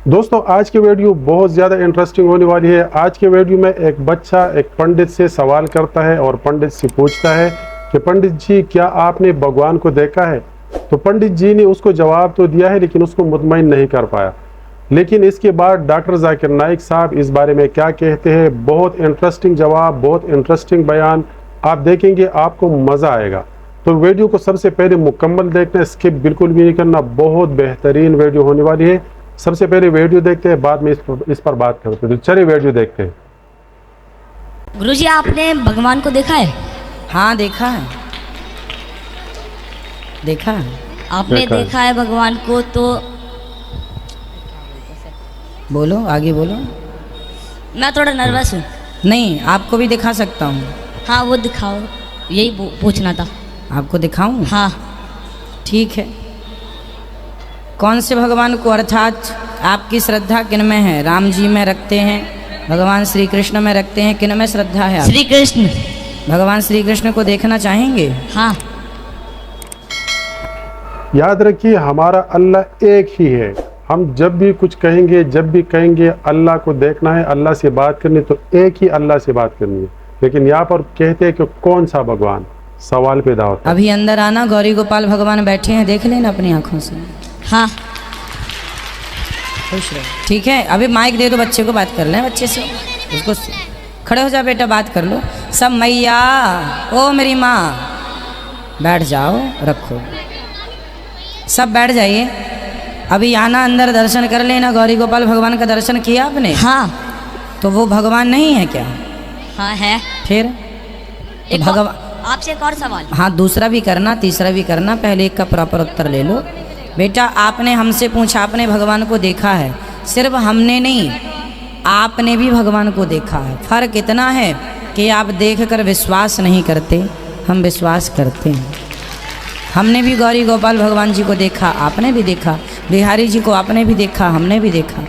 दोस्तों आज की वीडियो बहुत ज़्यादा इंटरेस्टिंग होने वाली है। आज के वीडियो में एक बच्चा एक पंडित से सवाल करता है और पंडित से पूछता है कि पंडित जी क्या आपने भगवान को देखा है। तो पंडित जी ने उसको जवाब तो दिया है लेकिन उसको मुतमईन नहीं कर पाया। लेकिन इसके बाद डॉक्टर जाकिर नाइक साहब इस बारे में क्या कहते हैं, बहुत इंटरेस्टिंग जवाब, बहुत इंटरेस्टिंग बयान आप देखेंगे, आपको मज़ा आएगा। तो वीडियो को सबसे पहले मुकम्मल देखना, स्किप बिल्कुल भी नहीं करना, बहुत बेहतरीन वीडियो होने वाली है। सबसे पहले वीडियो देखते हैं, बाद में इस पर बात करते हैं। तो चलिए वीडियो देखते हैं। गुरुजी आपने भगवान को देखा है? हाँ देखा है, देखा है। आपने देखा है भगवान को, तो बोलो, आगे बोलो। मैं थोड़ा नर्वस हूँ। नहीं, आपको भी दिखा सकता हूँ। हाँ वो दिखाओ, यही पूछना था। आपको दिखाऊं? हाँ ठीक है। कौन से भगवान को, अर्थात आपकी श्रद्धा किन में है? राम जी में रखते हैं, भगवान श्री कृष्ण में रखते हैं, किन में श्रद्धा है? श्री कृष्ण। भगवान श्री कृष्ण को देखना चाहेंगे? हाँ। याद रखिए हमारा अल्लाह एक ही है। हम जब भी कुछ कहेंगे, जब भी कहेंगे अल्लाह को देखना है, अल्लाह से बात करनी, तो एक ही अल्लाह से बात करनी है। लेकिन यहाँ पर कहते हैं कि कौन सा भगवान, सवाल पैदा होता है। अभी अंदर आना, गौरी गोपाल भगवान बैठे हैं, देख लेना अपनी आंखों से। हाँ खुश रहो, ठीक है। अभी माइक दे दो, बच्चे को बात कर लें, बच्चे से उसको खड़े हो जा बेटा, बात कर लो सब। मैया, ओ मेरी माँ, बैठ जाओ, रखो, सब बैठ जाइए। अभी आना, अंदर दर्शन कर लेना। गौरी गोपाल भगवान का दर्शन किया आपने? हाँ। तो वो भगवान नहीं है क्या? हाँ है। फिर एक भगवान, आपसे एक और सवाल। हाँ दूसरा भी करना, तीसरा भी करना, पहले एक का प्रॉपर उत्तर ले लो। बेटा आपने हमसे पूछा, आपने भगवान को देखा है? सिर्फ हमने नहीं, आपने भी भगवान को देखा है। फर्क इतना है कि आप देखकर विश्वास नहीं करते, हम विश्वास करते हैं। हमने भी गौरी गोपाल भगवान जी को देखा, आपने भी देखा। बिहारी जी को आपने भी देखा, हमने भी देखा।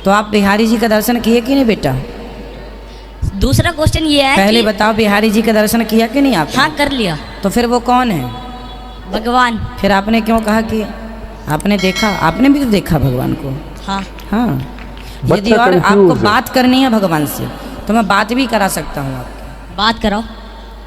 तो आप बिहारी जी का दर्शन किए कि नहीं बेटा? दूसरा क्वेश्चन ये है पहले कि बताओ, बिहारी जी का दर्शन किया कि नहीं आपने? हाँ कर लिया। तो फिर वो कौन है? भगवान। फिर आपने क्यों कहा कि आपने देखा? आपने भी तो देखा भगवान को। हाँ। हाँ, बच्चा यदि और confused आपको है। बात करनी है भगवान से, तो मैं बात भी करा सकता हूँ आपकी। बात कराओ।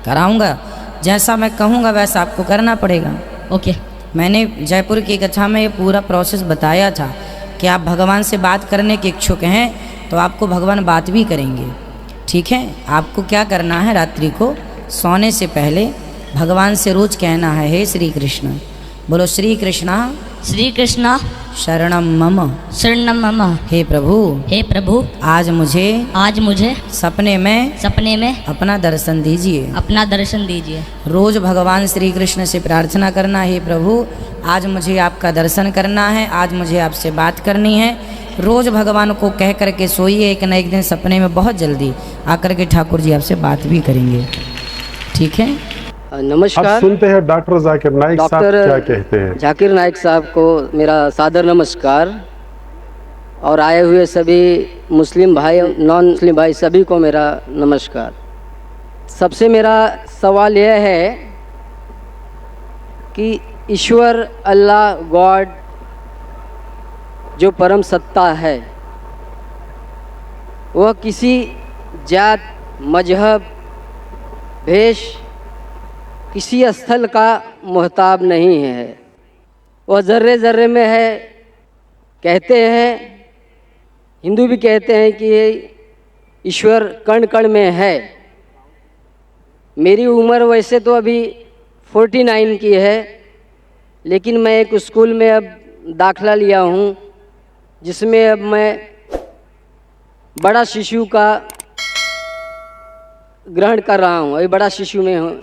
कराऊंगा, जैसा मैं कहूँगा वैसा आपको करना पड़ेगा। ओके। मैंने जयपुर की कथा में ये पूरा प्रोसेस बताया था कि आप भगवान से बात करने के इच्छुक हैं तो आपको भगवान बात भी करेंगे। ठीक है, आपको क्या करना है, रात्रि को सोने से पहले भगवान से रोज कहना है, हे श्री कृष्ण, बोलो श्री कृष्णा श्री कृष्णा शरणम मम, शरणम मम। हे प्रभु, हे प्रभु, आज मुझे सपने में अपना दर्शन दीजिए, अपना दर्शन दीजिए। रोज भगवान श्री कृष्ण से प्रार्थना करना, हे प्रभु आज मुझे आपका दर्शन करना है, आज मुझे आपसे बात करनी है। रोज भगवान को कह करके सोइए, एक न एक दिन सपने में बहुत जल्दी आकर के ठाकुर जी आपसे बात भी करेंगे। ठीक है, अब नमस्कार। सुनते हैं डॉक्टर जाकिर नाइक साहब क्या कहते हैं। जाकिर नाइक साहब को मेरा सादर नमस्कार, और आए हुए सभी मुस्लिम भाई, नॉन मुस्लिम भाई सभी को मेरा नमस्कार। सबसे मेरा सवाल यह है कि ईश्वर, अल्लाह, गॉड जो परम सत्ता है, वह किसी जात, मजहब, भेष, किसी स्थल का मोहताब नहीं है। वह ज़र्रे ज़र्रे में है। कहते हैं, हिंदू भी कहते हैं कि ये ईश्वर कण कण में है। मेरी उम्र वैसे तो अभी 49 की है, लेकिन मैं एक स्कूल में अब दाखला लिया हूँ, जिसमें अब मैं बड़ा शिशु का ग्रहण कर रहा हूँ। अभी बड़ा शिशु में हूँ।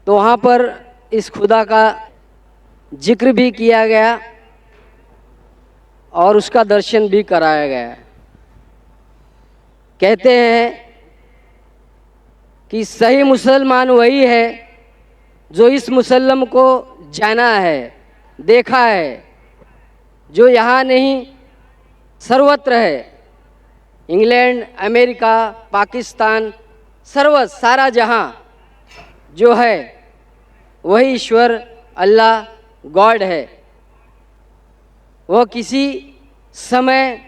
तो वहाँ पर इस खुदा का जिक्र भी किया गया और उसका दर्शन भी कराया गया। कहते हैं कि सही मुसलमान वही है जो इस मुसल्लम को जाना है, देखा है, जो यहाँ नहीं सर्वत्र है। इंग्लैंड, अमेरिका, पाकिस्तान, सारा जहाँ जो है वही ईश्वर, अल्लाह, गॉड है। वह किसी समय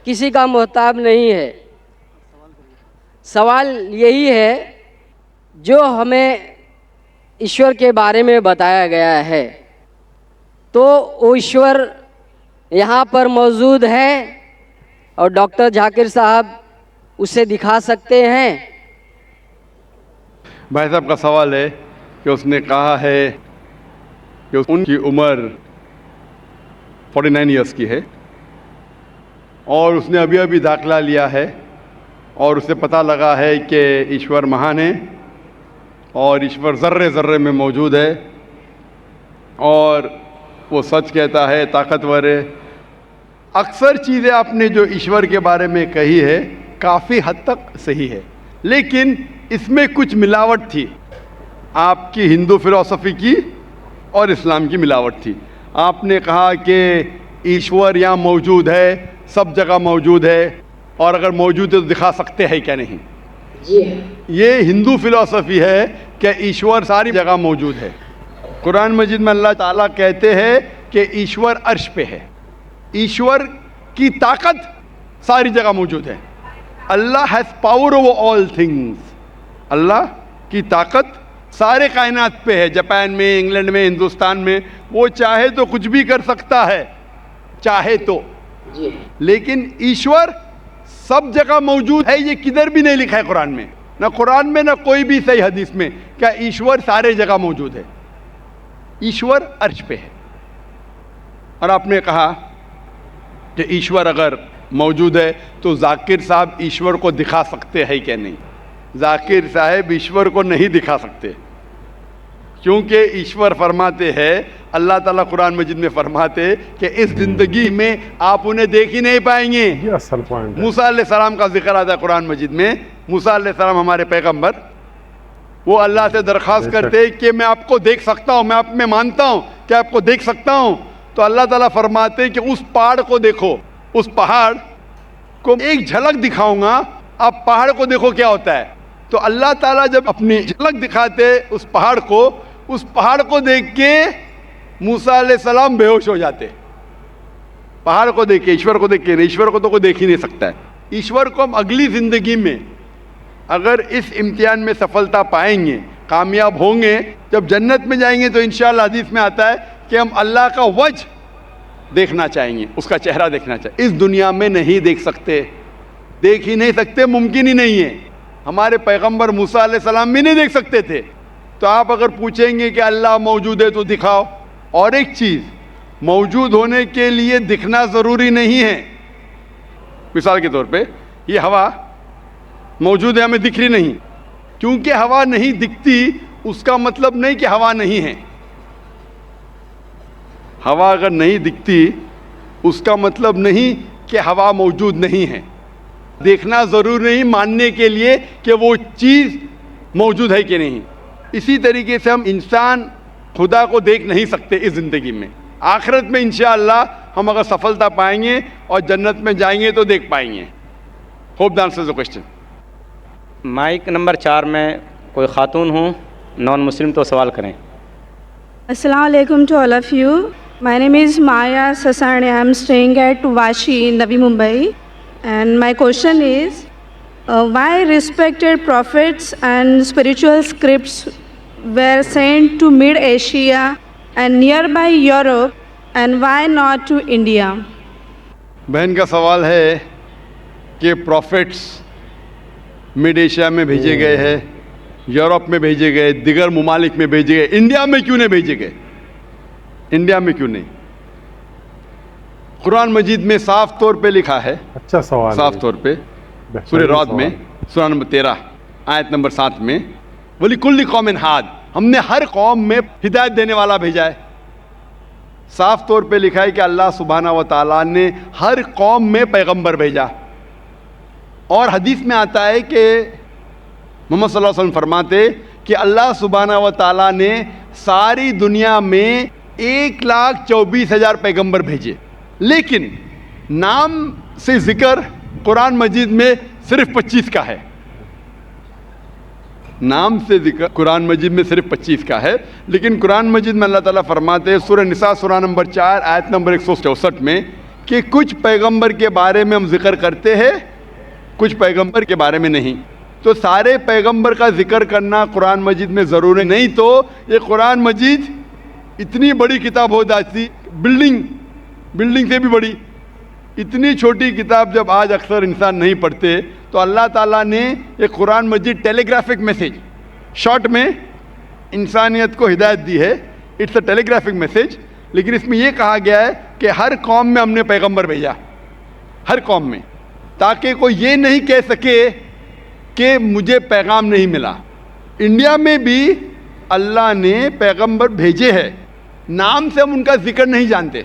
किसी का मोहताज नहीं है। सवाल यही है, जो हमें ईश्वर के बारे में बताया गया है, तो वो ईश्वर यहाँ पर मौजूद है और डॉक्टर जाकिर साहब उसे दिखा सकते हैं? भाई साहब का सवाल है कि उसने कहा है कि उनकी उम्र 49 ईयर्स की है और उसने अभी अभी दाखिला लिया है और उसे पता लगा है कि ईश्वर महान है और ईश्वर ज़र्रे ज़र्रे में मौजूद है और वो सच कहता है, ताकतवर है। अक्सर चीज़ें आपने जो ईश्वर के बारे में कही है काफ़ी हद तक सही है, लेकिन इसमें कुछ मिलावट थी, आपकी हिंदू फिलॉसफी की और इस्लाम की मिलावट थी। आपने कहा कि ईश्वर यहाँ मौजूद है, सब जगह मौजूद है और अगर मौजूद है तो दिखा सकते हैं क्या नहीं। ये हिंदू फिलॉसफी है कि ईश्वर सारी जगह मौजूद है। कुरान मजीद में अल्लाह ताला कहते हैं कि ईश्वर अर्श पे है, ईश्वर की ताकत सारी जगह मौजूद है। Allah has power over all things, Allah की ताकत सारे कायनात पे है। जापान में, इंग्लैंड में, हिंदुस्तान में, वो चाहे तो कुछ भी कर सकता है, चाहे तो। लेकिन ईश्वर सब जगह मौजूद है, ये किधर भी नहीं लिखा है कुरान में, ना कुरान में ना कोई भी सही हदीस में, क्या ईश्वर सारे जगह मौजूद है। ईश्वर अर्श पे है। और आपने कहा कि ईश्वर अगर मौजूद है तो जाकिर साहब ईश्वर को दिखा सकते हैं क्या नहीं। जाकिर साहब ईश्वर को नहीं दिखा सकते, क्योंकि ईश्वर फरमाते हैं, अल्लाह ताला कुरान मजीद में फरमाते कि इस ज़िंदगी में आप उन्हें देख ही नहीं पाएंगे। ये असल पॉइंट है। मूसा अलैहिस्सलाम का जिक्र आता है कुरान मजीद में। मूसा अलैहिस्सलाम हमारे पैगंबर, वो अल्लाह से दरख्वास्त करते कि मैं आपको देख सकता हूँ, मैं आप में मानता हूँ कि आपको देख सकता हूँ। तो अल्लाह ताला फरमाते कि उस पहाड़ को देखो, उस पहाड़ को एक झलक दिखाऊंगा, आप पहाड़ को देखो क्या होता है। तो अल्लाह ताला जब अपनी झलक दिखाते उस पहाड़ को देख के मूसा अलैहिस्सलाम बेहोश हो जाते। पहाड़ को देख के, ईश्वर को देख के नहीं, ईश्वर को तो कोई देख ही नहीं सकता है। ईश्वर को हम अगली ज़िंदगी में अगर इस इम्तिहान में सफलता पाएंगे, कामयाब होंगे, जब जन्नत में जाएंगे तो इंशाअल्लाह हदीस में आता है कि हम अल्लाह का वजह देखना चाहेंगे, उसका चेहरा देखना चाहिए। इस दुनिया में नहीं देख सकते, देख ही नहीं सकते, मुमकिन ही नहीं है। हमारे पैगंबर मूसा अलैहिस्सलाम भी नहीं देख सकते थे। तो आप अगर पूछेंगे कि अल्लाह मौजूद है तो दिखाओ। और एक चीज़, मौजूद होने के लिए दिखना ज़रूरी नहीं है। मिसाल के तौर पे ये हवा मौजूद है, हमें दिख रही नहीं। क्योंकि हवा नहीं दिखती उसका मतलब नहीं कि हवा नहीं है। हवा अगर नहीं दिखती उसका मतलब नहीं कि हवा मौजूद नहीं है। देखना ज़रूरी नहीं मानने के लिए कि वो चीज़ मौजूद है कि नहीं। इसी तरीके से हम इंसान खुदा को देख नहीं सकते इस ज़िंदगी में। आखिरत में इंशाअल्लाह हम अगर सफलता पाएंगे और जन्नत में जाएंगे तो देख पाएंगे। Hope the answers the question. Mic number 4 में कोई खातून हूँ, नॉन मुस्लिम, तो सवाल करें। Assalamu alaikum to all of you. My name is Maya Sasani. I am staying at Vashi, Navi Mumbai. And my question is, why respected prophets and spiritual scripts were sent to Mid-Asia and nearby Europe, and why not to India? बहन का सवाल है कि profits mid Asia में भेजे गए हैं, Europe में भेजे गए, दिगर ममालिक में भेजे गए, इंडिया में क्यों नहीं भेजे गए? इंडिया में क्यों नहीं? कुरान मजीद में साफ तौर पे लिखा है, अच्छा सवाल, साफ तौर पे सूरह राद में सूरा नंबर 13 आयत नंबर 7 में, वली कुल्ली कौमिन हाद, हमने हर कौम में हिदायत देने वाला भेजा है। साफ तौर पे लिखा है कि अल्लाह सुब्हाना व तआला ने हर कौम में पैगंबर भेजा। और हदीस में आता है कि मोहम्मद सल्लल्लाहु अलैहि वसल्लम फरमाते कि अल्लाह सुब्हाना व तआला ने सारी दुनिया में 1,24,000 पैगंबर भेजे, लेकिन नाम से जिक्र कुरान मजीद में सिर्फ 25 का है। नाम से जिक्र कुरान मजीद में सिर्फ 25 का है, लेकिन कुरान मजीद में अल्लाह ताला फरमाते हैं सूरह निसा सूरा नंबर 4 आयत नंबर 164 में कि कुछ पैगंबर के बारे में हम जिक्र करते हैं, कुछ पैगंबर के बारे में नहीं। तो सारे पैगंबर का जिक्र करना कुरान मजीद में ज़रूरी नहीं, तो ये कुरान मजीद इतनी बड़ी किताब हो जाती, बिल्डिंग से भी बड़ी। इतनी छोटी किताब जब आज अक्सर इंसान नहीं पढ़ते, तो अल्लाह ताला ने ये कुरान मजीद टेलीग्राफिक मैसेज, शॉर्ट में इंसानियत को हिदायत दी है। It's a telegraphic message. लेकिन इसमें यह कहा गया है कि हर कौम में हमने पैगंबर भेजा, हर कौम में, ताकि कोई ये नहीं कह सके कि मुझे पैगाम नहीं मिला। इंडिया में भी अल्लाह ने पैगंबर भेजे हैं, नाम से हम उनका जिक्र नहीं जानते,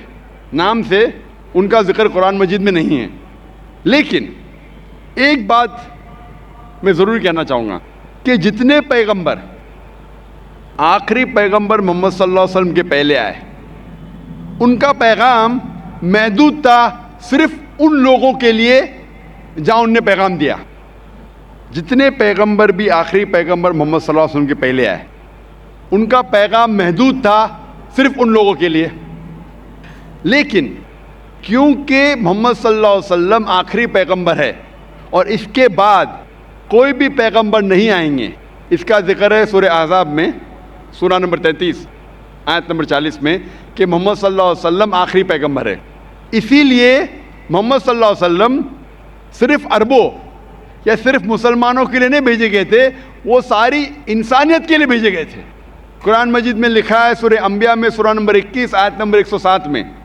नाम से उनका जिक्र कुरान मजीद में नहीं है। लेकिन एक बात मैं ज़रूर कहना चाहूँगा कि जितने पैगंबर, आखिरी पैगंबर मोहम्मद सल्लल्लाहु अलैहि वसल्लम के पहले आए, उनका पैगाम महदूद था सिर्फ उन लोगों के लिए जहाँ उनने पैगाम दिया। जितने पैगंबर भी आखिरी पैगंबर मोहम्मद सल्लल्लाहु अलैहि वसल्लम के पहले आए, उनका पैगाम महदूद था सिर्फ उन लोगों के लिए। लेकिन क्योंकि मोहम्मद सल्लल्लाहु अलैहि वसल्लम आखिरी पैगंबर है और इसके बाद कोई भी पैगंबर नहीं आएंगे, इसका जिक्र है सूरह अहज़ाब में, सूरा नंबर 33 आयत नंबर 40 में, कि मोहम्मद सल्लल्लाहु अलैहि वसल्लम आखिरी पैगंबर है। इसीलिए मोहम्मद सल्लल्लाहु अलैहि वसल्लम सिर्फ अरबों या सिर्फ मुसलमानों के लिए नहीं भेजे गए थे, वो सारी इंसानियत के लिए भेजे गए थे। कुरान मजीद में लिखा है सूरह अंबिया में सूरा नंबर 21 आयत नंबर 107 में,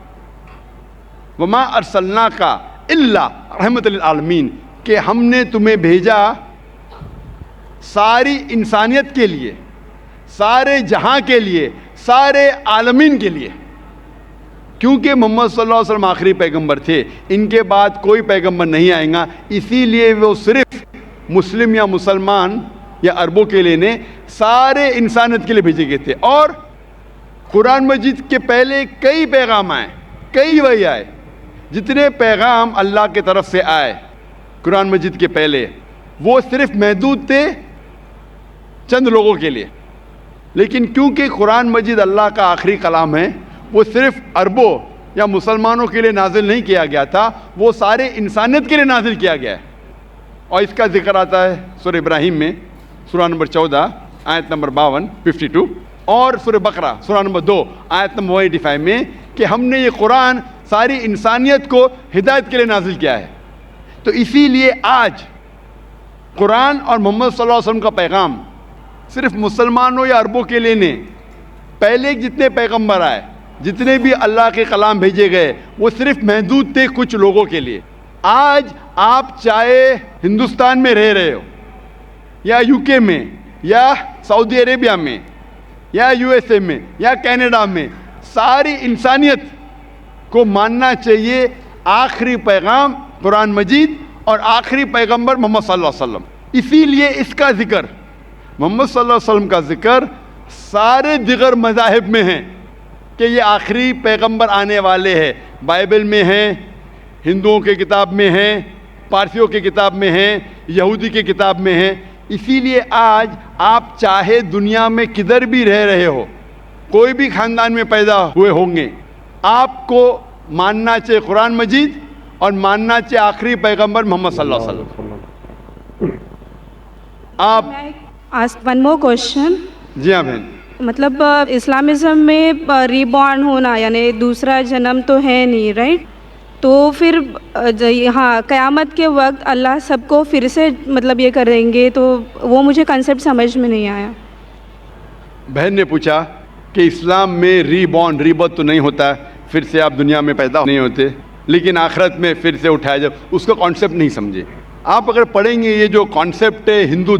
वमा अरसलनाका इल्ला रहमतल लिल आलमीन, कि हमने तुम्हें भेजा सारी इंसानियत के लिए, सारे जहां के लिए, सारे आलमीन के लिए। क्योंकि मोहम्मद सल्लल्लाहु अलैहि वसल्लम आखिरी पैगंबर थे, इनके बाद कोई पैगंबर नहीं आएगा, इसीलिए वो सिर्फ मुस्लिम या मुसलमान या अरबों के लिए नहीं, सारे इंसानियत के लिए भेजे गए थे। और कुरान मजीद के पहले कई पैगाम आए, कई वही आए, जितने पैगाम अल्लाह के तरफ से आए कुरान मजीद के पहले, वो सिर्फ महदूद थे चंद लोगों के लिए। लेकिन क्योंकि कुरान मजीद अल्लाह का आखिरी कलाम है, वो सिर्फ अरबों या मुसलमानों के लिए नाजिल नहीं किया गया था, वो सारे इंसानियत के लिए नाजिल किया गया है। और इसका जिक्र आता है सूरह इब्राहिम में सूरा नंबर 14 आयत नंबर 52 52, और सूरह बकरा सूरा नंबर 2 आयत नंबर 185 में, कि हमने ये कुरान सारी इंसानियत को हिदायत के लिए नाजिल किया है। तो इसीलिए आज कुरान और मोहम्मद सल्लल्लाहु अलैहि वसल्लम का पैगाम सिर्फ मुसलमानों या अरबों के लिए नहीं, पहले जितने पैगंबर आए, जितने भी अल्लाह के कलाम भेजे गए, वो सिर्फ महदूद थे कुछ लोगों के लिए। आज आप चाहे हिंदुस्तान में रह रहे हो, या यूके में, या सऊदी अरेबिया में, या यूएसए में, या कनाडा में, सारी इंसानियत को मानना चाहिए आखिरी पैगाम कुरान मजीद और आखिरी पैगंबर मोहम्मद सल्लल्लाहु अलैहि वसल्लम। इसीलिए इसका जिक्र, मोहम्मद सल्लल्लाहु अलैहि वसल्लम का जिक्र सारे दिगर मज़ाहिब में है कि ये आखिरी पैगंबर आने वाले हैं। बाइबल में है, हिंदुओं के किताब में है, पारसियों के किताब में है, यहूदी के किताब में है। इसीलिए आज आप चाहे दुनिया में किधर भी रह रहे हो, कोई भी ख़ानदान में पैदा हुए होंगे, आपको मानना चाहिए कुरान मजीद और मानना चाहिए आखिरी पैगंबर मोहम्मद सल्लल्लाहु अलैहि वसल्लम। आप आस्क वन मोर क्वेश्चन। जी हाँ बहन, मतलब इस्लामिज़म में रीबॉर्न होना यानी दूसरा जन्म तो है नहीं, राइट? तो फिर हाँ, क़यामत के वक्त अल्लाह सबको फिर से मतलब ये करेंगे, तो वो मुझे कंसेप्ट समझ में नहीं आया। बहन ने पूछा कि इस्लाम में रीबॉर्न तो नहीं होता, फिर से आप दुनिया में पैदा नहीं होते, लेकिन आखिरत में फिर से उठाया जब, उसका कॉन्सेप्ट नहीं समझे। आप अगर पढ़ेंगे ये जो कॉन्सेप्ट है हिंदू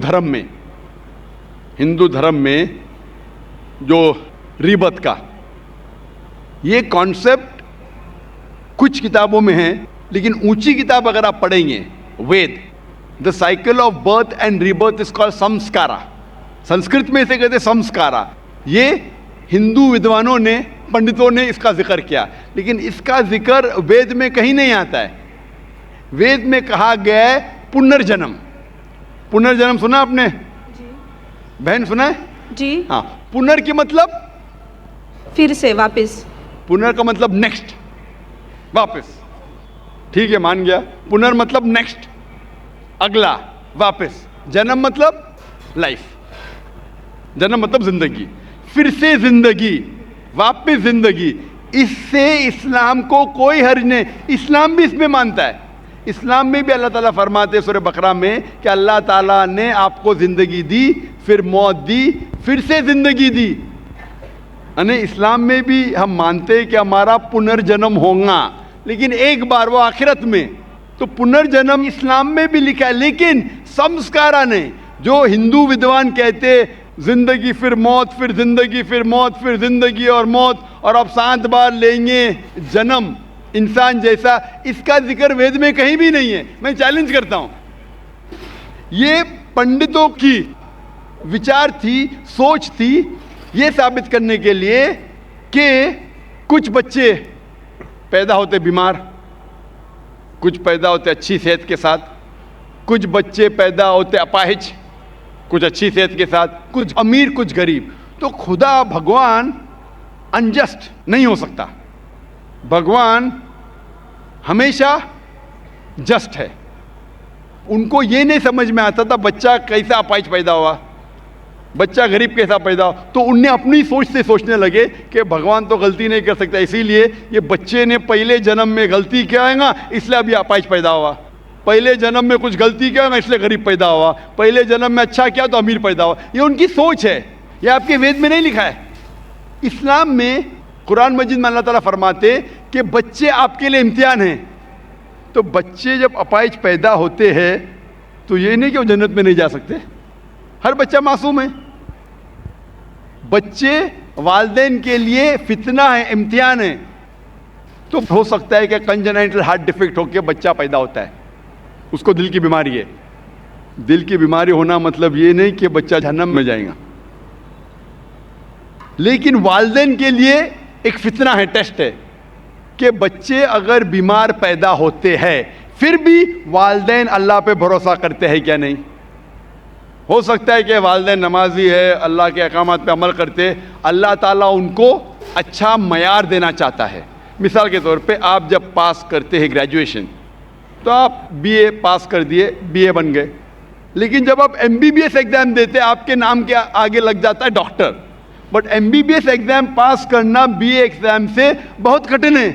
धर्म में जो रीबत का, ये कॉन्सेप्ट कुछ किताबों में है, लेकिन ऊंची किताब अगर आप पढ़ेंगे, Veda, the cycle of birth and rebirth is called sanskara, Sanskrit में इसे कहते संस्कारा। ये हिंदू विद्वानों ने, पंडितों ने इसका जिक्र किया, लेकिन इसका जिक्र वेद में कहीं नहीं आता है। वेद में कहा गया है पुनर्जन्म। पुनर्जन्म सुना आपने? जी। बहन सुना है? जी हाँ। पुनर की मतलब फिर से वापस, पुनर का मतलब नेक्स्ट, वापस। ठीक है, मान गया। पुनर्मतलब नेक्स्ट, अगला, वापस। जन्म मतलब लाइफ, जन्म मतलब जिंदगी, फिर से जिंदगी, वापस जिंदगी। इससे इस्लाम को कोई हर्ज नहीं, इस्लाम भी इसमें मानता है। इस्लाम में भी अल्लाह ताला फरमाते हैं सूरह बकरा में कि अल्लाह ताला ने आपको जिंदगी दी, फिर मौत दी, फिर से जिंदगी दी। यानी इस्लाम में भी हम मानते हैं कि हमारा पुनर्जन्म होगा, लेकिन एक बार, वो आखिरत में। तो पुनर्जन्म इस्लाम में भी लिखा है, लेकिन संस्कारा ने, जो हिंदू विद्वान कहते जिंदगी फिर मौत, फिर जिंदगी फिर मौत, फिर जिंदगी और मौत, और अब 7 बार लेंगे जन्म इंसान जैसा, इसका जिक्र वेद में कहीं भी नहीं है। मैं चैलेंज करता हूं, ये पंडितों की विचार थी, सोच थी, ये साबित करने के लिए कि कुछ बच्चे पैदा होते बीमार, कुछ पैदा होते अच्छी सेहत के साथ, कुछ बच्चे पैदा होते अपाहिज, कुछ अच्छी सेहत के साथ, कुछ अमीर कुछ गरीब। तो खुदा भगवान अनजस्ट नहीं हो सकता, भगवान हमेशा जस्ट है। उनको ये नहीं समझ में आता था बच्चा कैसा अपाहिज पैदा हुआ, बच्चा गरीब कैसा पैदा हो, तो उनने अपनी सोच से सोचने लगे कि भगवान तो गलती नहीं कर सकता, इसीलिए ये बच्चे ने पहले जन्म में गलती किया है, इसलिए अभी अपाहिज पैदा हुआ। पहले जन्म में कुछ गलती किया, इसलिए गरीब पैदा हुआ। पहले जन्म में अच्छा किया तो अमीर पैदा हुआ। ये उनकी सोच है, ये आपके वेद में नहीं लिखा है। इस्लाम में, कुरान मजीद में अल्लाह ताला फरमाते कि बच्चे आपके लिए इम्तिहान हैं। तो बच्चे जब अपाहिज पैदा होते हैं तो ये नहीं कि वो जन्नत में नहीं जा सकते, हर बच्चा मासूम है। बच्चे वालिदैन के लिए फितना है, इम्तिहान है। तो हो सकता है कि कंजेनाइटल हार्ट डिफेक्ट होकर बच्चा पैदा होता है, उसको दिल की बीमारी है। दिल की बीमारी होना मतलब ये नहीं कि बच्चा जहन्नम में जाएगा, लेकिन वालिदैन के लिए एक फितना है, टेस्ट है कि बच्चे अगर बीमार पैदा होते हैं फिर भी वालिदैन अल्लाह पे भरोसा करते हैं क्या नहीं। हो सकता है कि वालिदैन नमाजी है, अल्लाह के अहकामात पे अमल करते, अल्लाह ताला उनको अच्छा मयार देना चाहता है। मिसाल के तौर पे आप जब पास करते हैं ग्रेजुएशन, तो आप बीए पास कर दिए, बीए बन गए, लेकिन जब आप एमबीबीएस एग्जाम देते आपके नाम के आगे लग जाता है डॉक्टर। बट एमबीबीएस एग्जाम पास करना बीए एग्जाम से बहुत कठिन है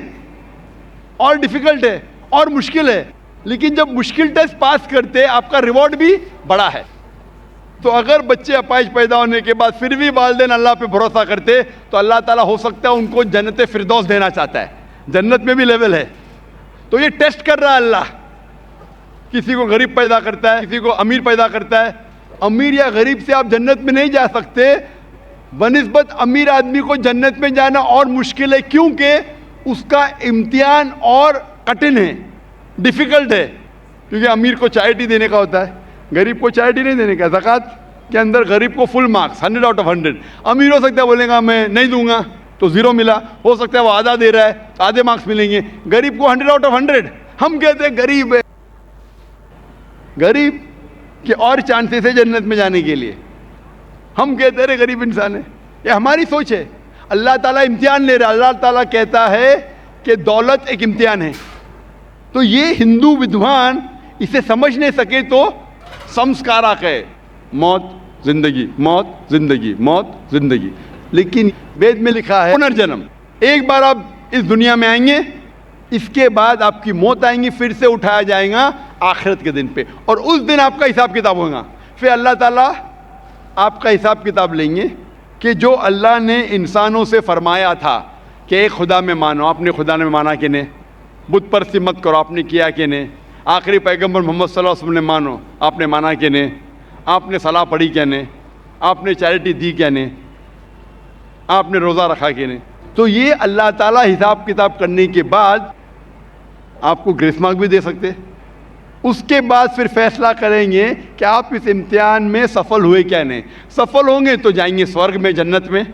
और डिफिकल्ट है और मुश्किल है, लेकिन जब मुश्किल टेस्ट पास करते आपका रिवॉर्ड भी बड़ा है। तो अगर बच्चे अपाहिज पैदा होने के बाद फिर भी वालिदैन अल्लाह पे भरोसा करते तो अल्लाह ताला हो सकता है उनको जन्नत फिरदौस देना चाहता है। जन्नत में भी लेवल है। तो ये टेस्ट कर रहा है अल्लाह, किसी को गरीब पैदा करता है, किसी को अमीर पैदा करता है। अमीर या गरीब से आप जन्नत में नहीं जा सकते, बनिस्बत अमीर आदमी को जन्नत में जाना और मुश्किल है, क्योंकि उसका इम्तिहान और कठिन है, डिफिकल्ट है। क्योंकि अमीर को चैरिटी देने का होता है, गरीब को चैरिटी नहीं देने का। ज़कात के अंदर गरीब को फुल मार्क्स 100 आउट ऑफ 100। अमीर हो सकता है बोलेगा मैं नहीं दूंगा तो 0 मिला, हो सकता है वो आधा दे रहा है तो आधे मार्क्स मिलेंगे। गरीब को 100 आउट ऑफ 100। हम कहते हैं गरीब है, गरीब के और चांसेस है जन्नत में जाने के लिए। हम कहते हैं गरीब इंसान है, ये हमारी सोच है। अल्लाह ताला इम्तिहान ले रहा है। अल्लाह ताला कहता है कि दौलत एक इम्तिहान है। तो ये हिंदू विद्वान इसे समझ नहीं सके तो संस्कारा कहे, मौत जिंदगी, मौत जिंदगी, मौत जिंदगी। लेकिन वेद में लिखा है पुनर्जन्म। एक बार आप इस दुनिया में आएंगे, इसके बाद आपकी मौत आएंगी, फिर से उठाया जाएगा आखिरत के दिन पे, और उस दिन आपका हिसाब किताब होगा। फिर अल्लाह ताला आपका हिसाब किताब लेंगे कि जो अल्लाह ने इंसानों से फरमाया था कि एक खुदा में मानो, आपने खुदा में माना कि नहीं, बुत परस्ती मत करो, आपने किया कि नहीं, आखिरी पैगंबर मोहम्मद सल्लल्लाहु अलैहि वसल्लम ने मानो, आपने माना कि नहीं, आपने सलाह पढ़ी क्या नहीं, आपने चैरिटी दी क्या नहीं, आपने रोज़ा रखा कि नहीं। तो ये अल्लाह ताला हिसाब किताब करने के बाद आपको ग्रेस मार्क भी दे सकते। उसके बाद फिर फैसला करेंगे कि आप इस इम्तिहान में सफल हुए क्या नहीं। सफल होंगे तो जाएंगे स्वर्ग में, जन्नत में।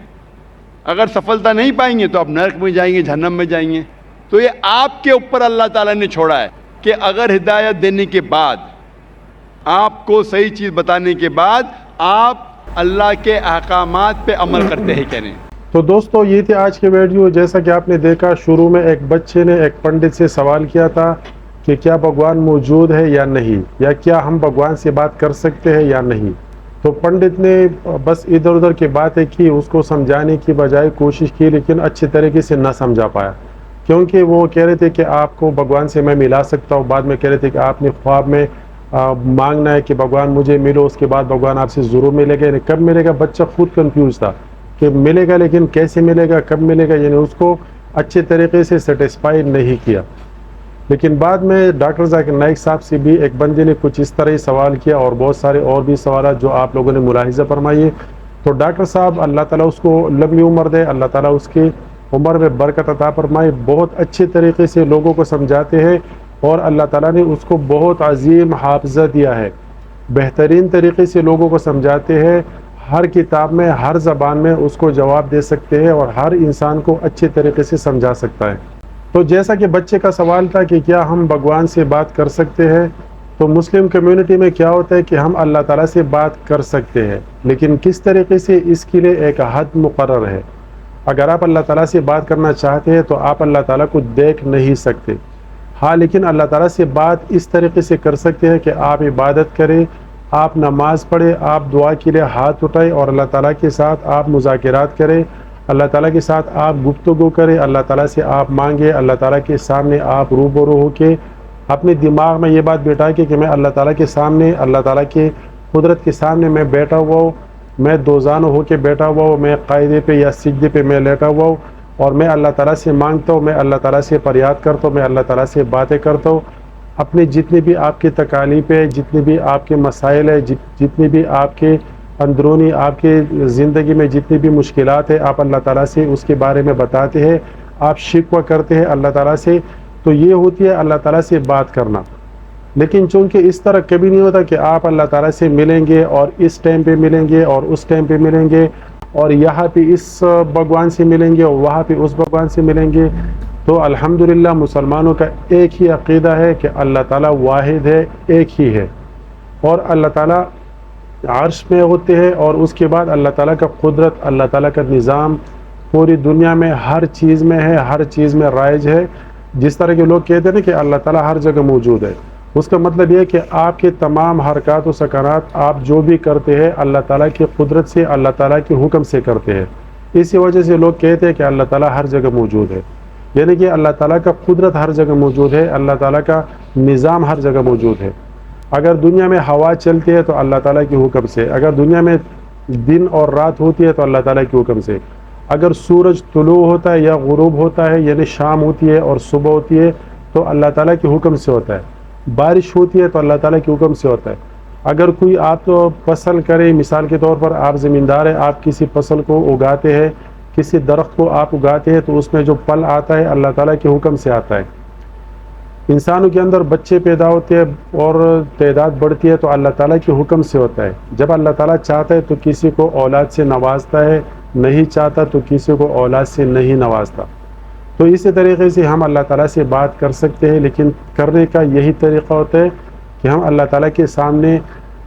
अगर सफलता नहीं पाएंगे तो आप नरक में जाएंगे, जहन्नम में जाएंगे। तो ये आपके ऊपर अल्लाह ताला ने छोड़ा है कि अगर हिदायत देने के बाद, आपको सही चीज़ बताने के बाद आप अल्लाह के अहकामात पे अमल करते हैं क्या नहीं। तो दोस्तों ये थी आज की वीडियो। जैसा कि आपने देखा, शुरू में एक बच्चे ने एक पंडित से सवाल किया था कि क्या भगवान मौजूद है या नहीं, या क्या हम भगवान से बात कर सकते हैं या नहीं। तो पंडित ने बस इधर उधर की बातें की, उसको समझाने की बजाय कोशिश की, लेकिन अच्छे तरीके से ना समझा पाया, क्योंकि वो कह रहे थे कि आपको भगवान से मैं मिला सकता हूँ। बाद में कह रहे थे कि आपने ख्वाब में मांगना है कि भगवान मुझे मिलो, उसके बाद भगवान आपसे ज़रूर मिलेगा। यानी कब मिलेगा, बच्चा खुद कंफ्यूज था कि मिलेगा, लेकिन कैसे मिलेगा, कब मिलेगा, यानी उसको अच्छे तरीके से सेटिस्फाई नहीं किया। लेकिन बाद में डॉक्टर जाकिर नाइक साहब से भी एक बंदे ने कुछ इस तरह ही सवाल किया, और बहुत सारे और भी सवाल जो आप लोगों ने मुलाहिजा फरमाइए। तो डॉक्टर साहब, अल्लाह ताला उसको लंबी उम्र दे, अल्लाह ताला उसकी उम्र में बरकत अता फरमाए, बहुत अच्छे तरीके से लोगों को समझाते हैं, और अल्लाह ताला ने उसको बहुत अजीम हाफजा दिया है, बेहतरीन तरीके से लोगों को समझाते हैं। हर किताब में, हर ज़बान में उसको जवाब दे सकते हैं, और हर इंसान को अच्छे तरीके से समझा सकता है। तो जैसा कि बच्चे का सवाल था कि क्या हम भगवान से बात कर सकते हैं, तो मुस्लिम कम्युनिटी में क्या होता है कि हम अल्लाह ताला से बात कर सकते हैं, लेकिन किस तरीके से, इसके लिए एक हद मुकर्रर है। अगर आप अल्लाह ताला से बात करना चाहते हैं तो आप अल्लाह ताला को देख नहीं सकते, हाँ, लेकिन अल्लाह ताला से बात इस तरीके से कर सकते हैं कि आप इबादत करें, आप नमाज़ पढ़ें, आप दुआ के लिए हाथ उठाएं, और अल्लाह ताला के साथ आप मुज़ाकिरात करें, अल्लाह ताला के साथ आप गुफ्तगू करें, अल्लाह ताला से आप मांगे, अल्लाह ताला के सामने आप रूबरू होके अपने दिमाग में ये बात बैठा के कि मैं अल्लाह ताला के सामने, अल्लाह ताला के कुदरत के सामने मैं बैठा हुआ हूँ, मैं दोजाना होके बैठा हुआ हूँ, मैं कायदे पे या सिजदे पे मैं लेटा हुआ हूँ, और मैं अल्लाह ताला से मांगता हूँ, मैं अल्लाह ताला से फरियाद करता हूँ, मैं अल्लाह ताला से बातें करता हूँ। अपने जितनी भी आपकी तकालीफ है, जितने भी आपके मसाइल है, जितनी भी आपके अंदरूनी आपके ज़िंदगी में जितनी भी मुश्किलात है, आप अल्लाह ताला से उसके बारे में बताते हैं, आप शिकवा करते हैं अल्लाह ताला से। तो ये होती है अल्लाह ताला से बात करना। लेकिन चूँकि इस तरह कभी नहीं होता कि आप अल्लाह ताला से मिलेंगे और इस टाइम पे मिलेंगे और उस टाइम पे मिलेंगे, और यहाँ पे इस भगवान से मिलेंगे और वहाँ पे उस भगवान से मिलेंगे। तो अल्हम्दुलिल्लाह मुसलमानों का एक ही अक़ीदा है कि अल्लाह ताला वाहिद है, एक ही है, और अल्लाह ताला अर्श में होते हैं, और उसके बाद अल्लाह ताला का कुदरत, अल्लाह ताला का निज़ाम पूरी दुनिया में हर चीज़ में है, हर चीज़ में राइज है। जिस तरह के लोग कहते हैं ना कि अल्लाह ताला हर जगह मौजूद है, उसका मतलब ये है कि आपके तमाम हरकत व सकनात आप जो भी करते हैं अल्लाह ताला की कुदरत से, अल्लाह ताला के हुक्म से करते हैं। इसी वजह से लोग कहते हैं कि अल्लाह ताला हर जगह मौजूद है, यानी कि अल्लाह ताला का कुदरत हर जगह मौजूद है, अल्लाह ताला का निज़ाम हर जगह मौजूद है। अगर दुनिया में हवा चलती है तो अल्लाह ताला के हुक्म से, अगर दुनिया में दिन और रात होती है तो अल्लाह ताला के हुक्म से, अगर सूरज तुलू होता है या गुरूब होता है, यानी शाम होती है और सुबह होती है, तो अल्लाह ताला के हुक्म से होता है। बारिश होती है तो अल्लाह ताला के हुक्म से होता है। अगर कोई आप तो फसल करे, मिसाल के तौर पर आप ज़मींदार हैं, आप किसी फसल को उगाते हैं, किसी दरख्त को आप उगाते हैं, तो उसमें जो फल आता है अल्लाह ताला के हुक्म से आता है। इंसानों के अंदर बच्चे पैदा होते हैं और तादाद बढ़ती है तो अल्लाह ताला के हुक्म से होता है। जब अल्लाह ताला चाहता है तो किसी को औलाद से नवाजता है, नहीं चाहता तो किसी को औलाद से नहीं नवाजता। तो इसी तरीके से हम अल्लाह ताला से बात कर सकते हैं, लेकिन करने का यही तरीक़ा होता है कि हम अल्लाह ताला के सामने,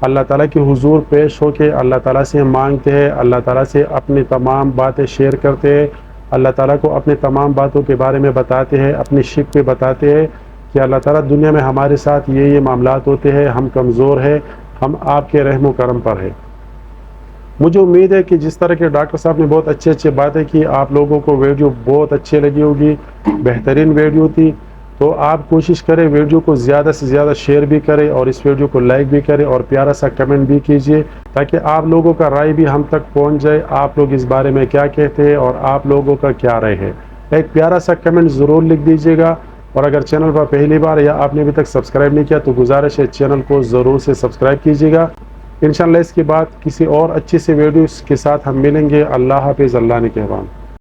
अल्लाह ताला के हुजूर पेश होके अल्लाह ताला से मांगते हैं, अल्लाह ताला से अपनी तमाम बातें शेयर करते हैं, अल्लाह ताला को अपनी तमाम बातों के बारे में बताते हैं, अपनी शिक पे बताते हैं कि अल्लाह ताला दुनिया में हमारे साथ ये मामलात होते हैं, हम कमज़ोर हैं, हम आपके रहम करम पर है। मुझे उम्मीद है कि जिस तरह के डॉक्टर साहब ने बहुत अच्छी बातें की, आप लोगों को वीडियो बहुत अच्छी लगी होगी, बेहतरीन वीडियो थी। तो आप कोशिश करें वीडियो को ज़्यादा से ज़्यादा शेयर भी करें, और इस वीडियो को लाइक भी करें, और प्यारा सा कमेंट भी कीजिए, ताकि आप लोगों का राय भी हम तक पहुंच जाए। आप लोग इस बारे में क्या कहते हैं और आप लोगों का क्या राय है, एक प्यारा सा कमेंट ज़रूर लिख दीजिएगा। और अगर चैनल पर पहली बार या आपने अभी तक सब्सक्राइब नहीं किया तो गुजारिश है चैनल को ज़रूर से सब्सक्राइब कीजिएगा। इंशाल्लाह इसके बाद किसी और अच्छी से वीडियोस के साथ हम मिलेंगे। अल्लाह हाफिज़, अल्लाह ने कहवान।